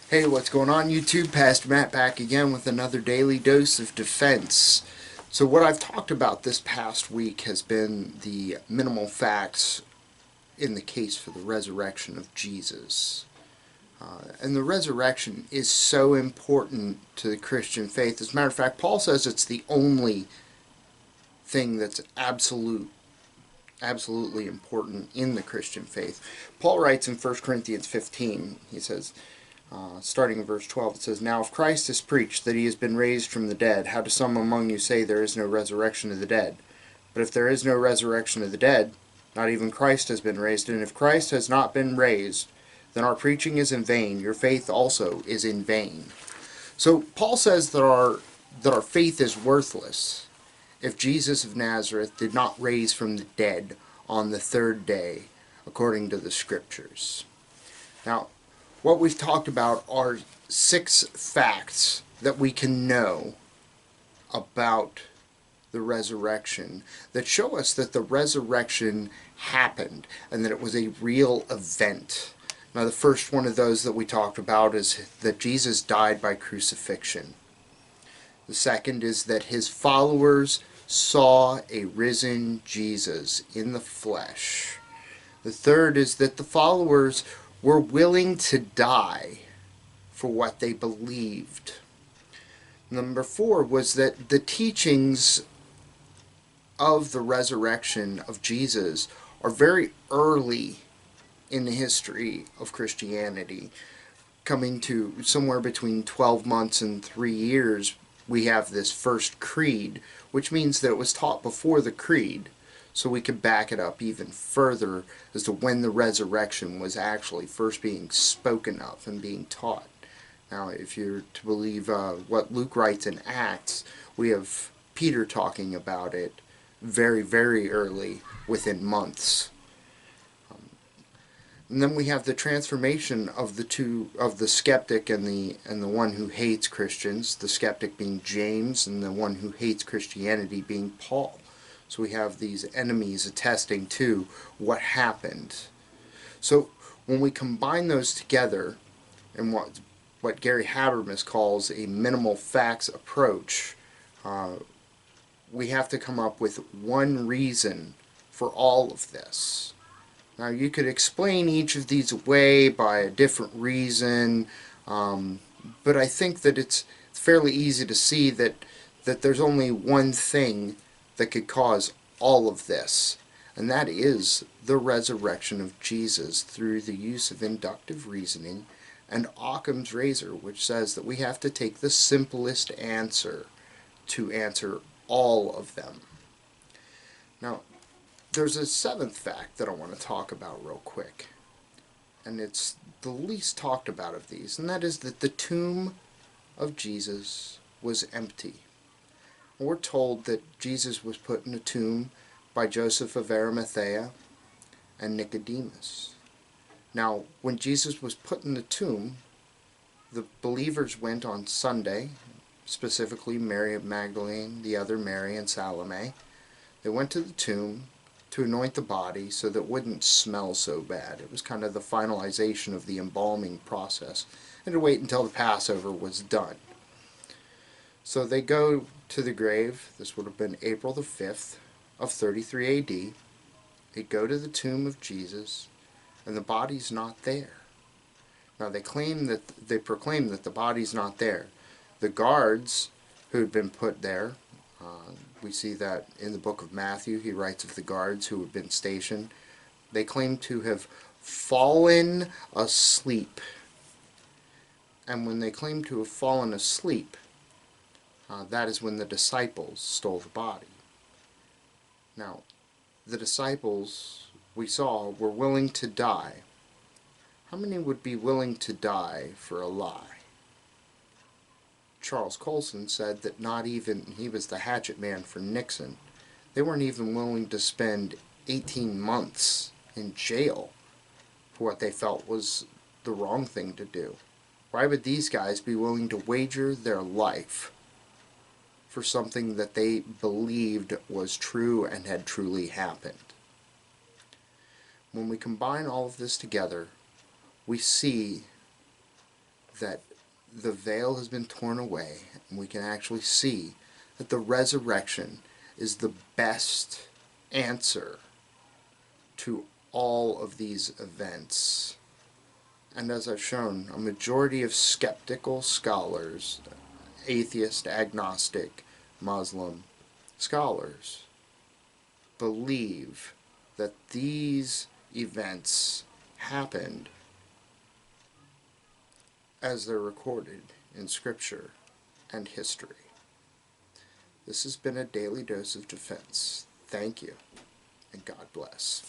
Hey, what's going on YouTube? Pastor Matt back again with another daily dose of defense. So what I've talked about this past week has been the minimal facts in the case for the resurrection of Jesus. And the resurrection is so important to the Christian faith. As a matter of fact, Paul says it's the only thing that's absolutely important in the Christian faith. Paul writes in 1 Corinthians 15, he says, starting in verse 12, it says, "Now if Christ is preached that he has been raised from the dead, how do some among you say there is no resurrection of the dead? But if there is no resurrection of the dead, not even Christ has been raised. And if Christ has not been raised, then our preaching is in vain, your faith also is in vain." So Paul says that our faith is worthless if Jesus of Nazareth did not raise from the dead on the third day, according to the Scriptures. Now, what we've talked about are 6 facts that we can know about the resurrection that show us that the resurrection happened and that it was a real event. Now, the first one of those that we talked about is that Jesus died by crucifixion. The second is that his followers saw a risen Jesus in the flesh. The third is that the followers were willing to die for what they believed. Number 4 was that the teachings of the resurrection of Jesus are very early in the history of Christianity. Coming to somewhere between 12 months and 3 years, we have this first creed, which means that it was taught before the creed. So we could back it up even further as to when the resurrection was actually first being spoken of and being taught. Now, if you're to believe what Luke writes in Acts, we have Peter talking about it very, very early, within months. And then we have the transformation of the skeptic and the one who hates Christians, the skeptic being James and the one who hates Christianity being Paul. So we have these enemies attesting to what happened. So when we combine those together in what Gary Habermas calls a minimal facts approach, we have to come up with one reason for all of this. Now, you could explain each of these away by a different reason, but I think that it's fairly easy to see that there's only one thing that could cause all of this, and that is the resurrection of Jesus through the use of inductive reasoning and Occam's razor, which says that we have to take the simplest answer to answer all of them. Now, there's a 7th fact that I want to talk about real quick, and it's the least talked about of these, and that is that the tomb of Jesus was empty. We're told that Jesus was put in a tomb by Joseph of Arimathea and Nicodemus. Now, when Jesus was put in the tomb, the believers went on Sunday, specifically Mary of Magdalene, the other Mary, and Salome. They went to the tomb to anoint the body so that it wouldn't smell so bad. It was kind of the finalization of the embalming process, and to wait until the Passover was done. So they go to the grave. This would have been April the 5th of 33 AD. They go to the tomb of Jesus, and the body's not there. Now they proclaim that the body's not there. The guards who had been put there, we see that in the book of Matthew, he writes of the guards who had been stationed. They claim to have fallen asleep. And when they claim to have fallen asleep, that is when the disciples stole the body. Now, the disciples, we saw, were willing to die. How many would be willing to die for a lie? Charles Colson said that not even, he was the hatchet man for Nixon, they weren't even willing to spend 18 months in jail for what they felt was the wrong thing to do. Why would these guys be willing to wager their life for something that they believed was true and had truly happened? When we combine all of this together, we see that the veil has been torn away, and we can actually see that the resurrection is the best answer to all of these events. And as I've shown, a majority of skeptical scholars, atheist, agnostic, Muslim scholars, believe that these events happened as they're recorded in Scripture and history. This has been a Daily Dose of Defense. Thank you, and God bless.